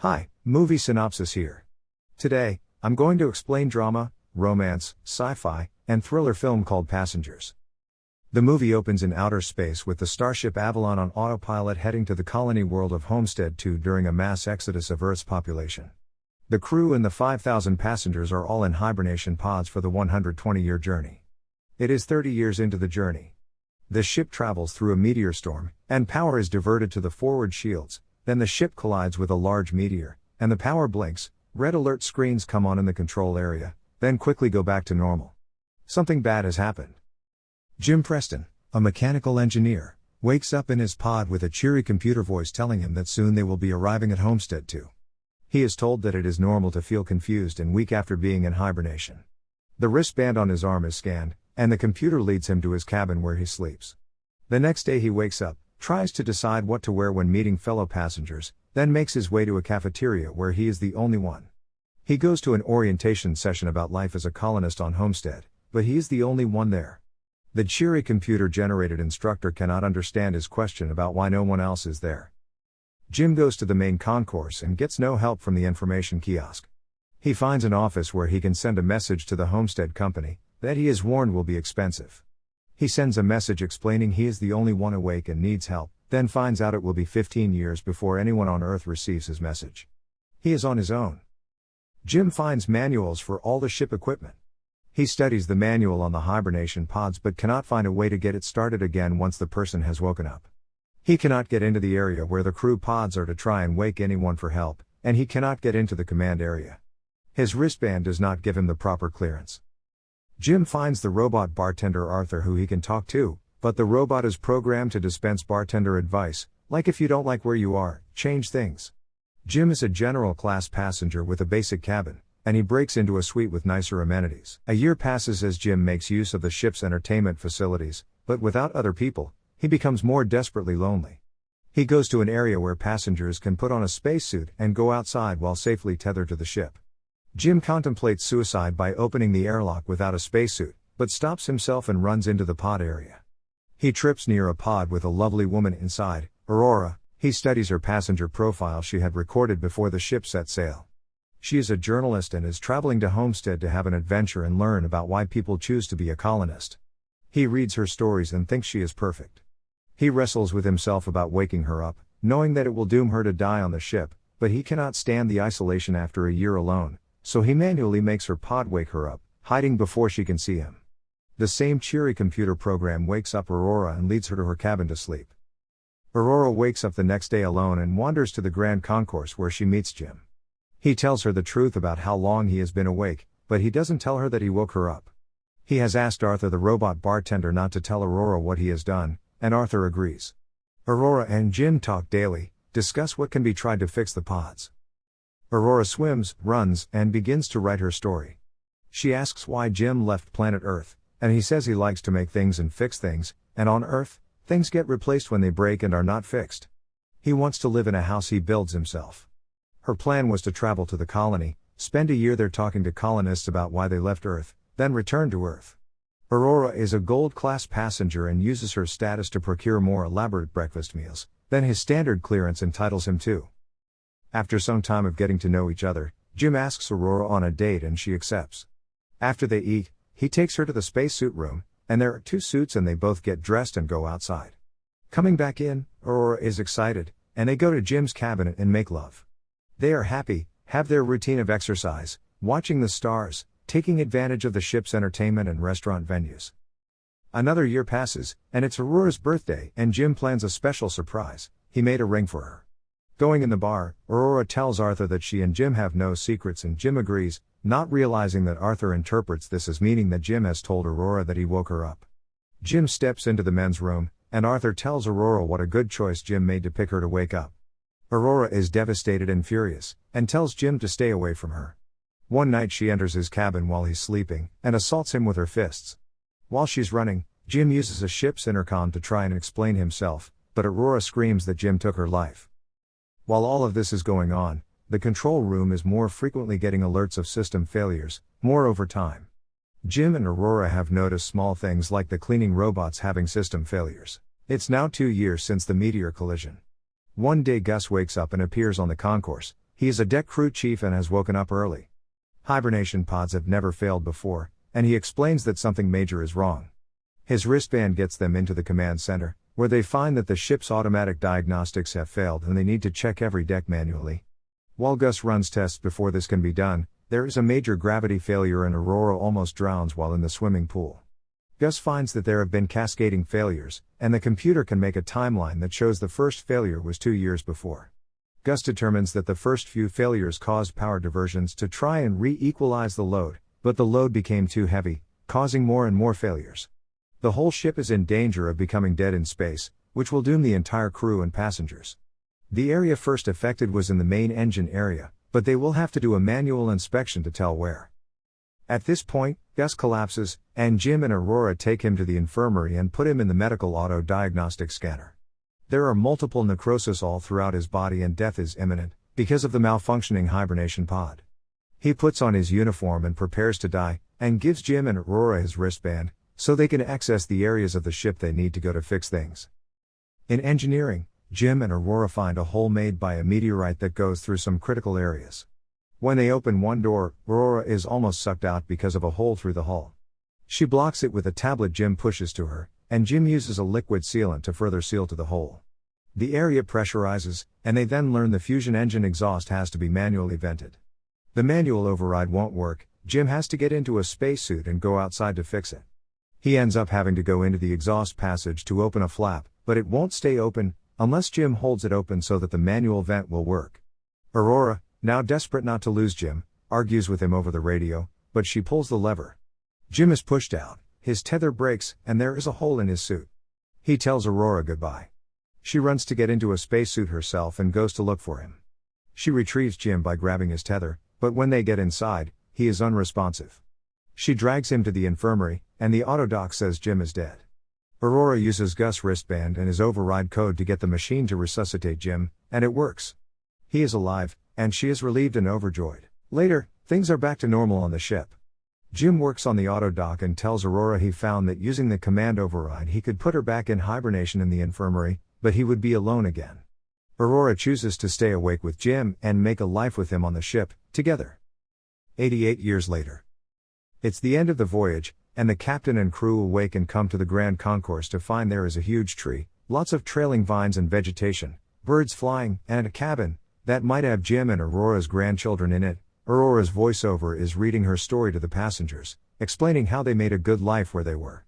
Hi, movie Synopsis here. Today, I'm going to explain drama, romance, sci-fi, and thriller film called Passengers. The movie opens in outer space with the starship Avalon on autopilot heading to the colony world of Homestead 2 during a mass exodus of Earth's population. The crew and the 5,000 passengers are all in hibernation pods for the 120-year journey. It is 30 years into the journey. The ship travels through a meteor storm, and power is diverted to the forward shields. Then the ship collides with a large meteor, and the power blinks, red alert screens come on in the control area, then quickly go back to normal. Something bad has happened. Jim Preston, a mechanical engineer, wakes up in his pod with a cheery computer voice telling him that soon they will be arriving at Homestead 2. He is told that it is normal to feel confused and weak after being in hibernation. The wristband on his arm is scanned, and the computer leads him to his cabin where he sleeps. The next day he wakes up, tries to decide what to wear when meeting fellow passengers, then makes his way to a cafeteria where he is the only one. He goes to an orientation session about life as a colonist on Homestead, but he is the only one there. The cheery computer-generated instructor cannot understand his question about why no one else is there. Jim goes to the main concourse and gets no help from the information kiosk. He finds an office where he can send a message to the Homestead company, that he is warned will be expensive. He sends a message explaining he is the only one awake and needs help, then finds out it will be 15 years before anyone on Earth receives his message. He is on his own. Jim finds manuals for all the ship equipment. He studies the manual on the hibernation pods but cannot find a way to get it started again once the person has woken up. He cannot get into the area where the crew pods are to try and wake anyone for help, and he cannot get into the command area. His wristband does not give him the proper clearance. Jim finds the robot bartender Arthur who he can talk to, but the robot is programmed to dispense bartender advice, like if you don't like where you are, change things. Jim is a general class passenger with a basic cabin, and he breaks into a suite with nicer amenities. A year passes as Jim makes use of the ship's entertainment facilities, but without other people, he becomes more desperately lonely. He goes to an area where passengers can put on a spacesuit and go outside while safely tethered to the ship. Jim contemplates suicide by opening the airlock without a spacesuit, but stops himself and runs into the pod area. He trips near a pod with a lovely woman inside, Aurora. He studies her passenger profile she had recorded before the ship set sail. She is a journalist and is traveling to Homestead to have an adventure and learn about why people choose to be a colonist. He reads her stories and thinks she is perfect. He wrestles with himself about waking her up, knowing that it will doom her to die on the ship, but he cannot stand the isolation after a year alone. So he manually makes her pod wake her up, hiding before she can see him. The same cheery computer program wakes up Aurora and leads her to her cabin to sleep. Aurora wakes up the next day alone and wanders to the grand concourse where she meets Jim. He tells her the truth about how long he has been awake, but he doesn't tell her that he woke her up. He has asked Arthur the robot bartender not to tell Aurora what he has done, and Arthur agrees. Aurora and Jim talk daily, discuss what can be tried to fix the pods. Aurora swims, runs, and begins to write her story. She asks why Jim left planet Earth, and he says he likes to make things and fix things, and on Earth, things get replaced when they break and are not fixed. He wants to live in a house he builds himself. Her plan was to travel to the colony, spend a year there talking to colonists about why they left Earth, then return to Earth. Aurora is a gold-class passenger and uses her status to procure more elaborate breakfast meals than his standard clearance entitles him to. After some time of getting to know each other, Jim asks Aurora on a date and she accepts. After they eat, he takes her to the spacesuit room, and there are two suits and they both get dressed and go outside. Coming back in, Aurora is excited, and they go to Jim's cabin and make love. They are happy, have their routine of exercise, watching the stars, taking advantage of the ship's entertainment and restaurant venues. Another year passes, and it's Aurora's birthday and Jim plans a special surprise. He made a ring for her. Going in the bar, Aurora tells Arthur that she and Jim have no secrets and Jim agrees, not realizing that Arthur interprets this as meaning that Jim has told Aurora that he woke her up. Jim steps into the men's room, and Arthur tells Aurora what a good choice Jim made to pick her to wake up. Aurora is devastated and furious, and tells Jim to stay away from her. One night she enters his cabin while he's sleeping, and assaults him with her fists. While she's running, Jim uses a ship's intercom to try and explain himself, but Aurora screams that Jim took her life. While all of this is going on, the control room is more frequently getting alerts of system failures, more over time. Jim and Aurora have noticed small things like the cleaning robots having system failures. It's now 2 years since the meteor collision. One day Gus wakes up and appears on the concourse. He is a deck crew chief and has woken up early. Hibernation pods have never failed before, and he explains that something major is wrong. His wristband gets them into the command center, where they find that the ship's automatic diagnostics have failed and they need to check every deck manually. While Gus runs tests before this can be done, there is a major gravity failure and Aurora almost drowns while in the swimming pool. Gus finds that there have been cascading failures, and the computer can make a timeline that shows the first failure was 2 years before. Gus determines that the first few failures caused power diversions to try and re-equalize the load, but the load became too heavy, causing more and more failures. The whole ship is in danger of becoming dead in space, which will doom the entire crew and passengers. The area first affected was in the main engine area, but they will have to do a manual inspection to tell where. At this point, Gus collapses, and Jim and Aurora take him to the infirmary and put him in the medical auto-diagnostic scanner. There are multiple necrosis all throughout his body and death is imminent, because of the malfunctioning hibernation pod. He puts on his uniform and prepares to die, and gives Jim and Aurora his wristband, so they can access the areas of the ship they need to go to fix things. In engineering, Jim and Aurora find a hole made by a meteorite that goes through some critical areas. When they open one door, Aurora is almost sucked out because of a hole through the hull. She blocks it with a tablet Jim pushes to her, and Jim uses a liquid sealant to further seal to the hole. The area pressurizes, and they then learn the fusion engine exhaust has to be manually vented. The manual override won't work, Jim has to get into a spacesuit and go outside to fix it. He ends up having to go into the exhaust passage to open a flap, but it won't stay open, unless Jim holds it open so that the manual vent will work. Aurora, now desperate not to lose Jim, argues with him over the radio, but she pulls the lever. Jim is pushed out, his tether breaks, and there is a hole in his suit. He tells Aurora goodbye. She runs to get into a spacesuit herself and goes to look for him. She retrieves Jim by grabbing his tether, but when they get inside, he is unresponsive. She drags him to the infirmary, and the autodoc says Jim is dead. Aurora uses Gus' wristband and his override code to get the machine to resuscitate Jim, and it works. He is alive, and she is relieved and overjoyed. Later, things are back to normal on the ship. Jim works on the autodoc and tells Aurora he found that using the command override he could put her back in hibernation in the infirmary, but he would be alone again. Aurora chooses to stay awake with Jim and make a life with him on the ship, together. 88 years later. It's the end of the voyage, and the captain and crew awake and come to the grand concourse to find there is a huge tree, lots of trailing vines and vegetation, birds flying, and a cabin that might have Jim and Aurora's grandchildren in it. Aurora's voiceover is reading her story to the passengers, explaining how they made a good life where they were.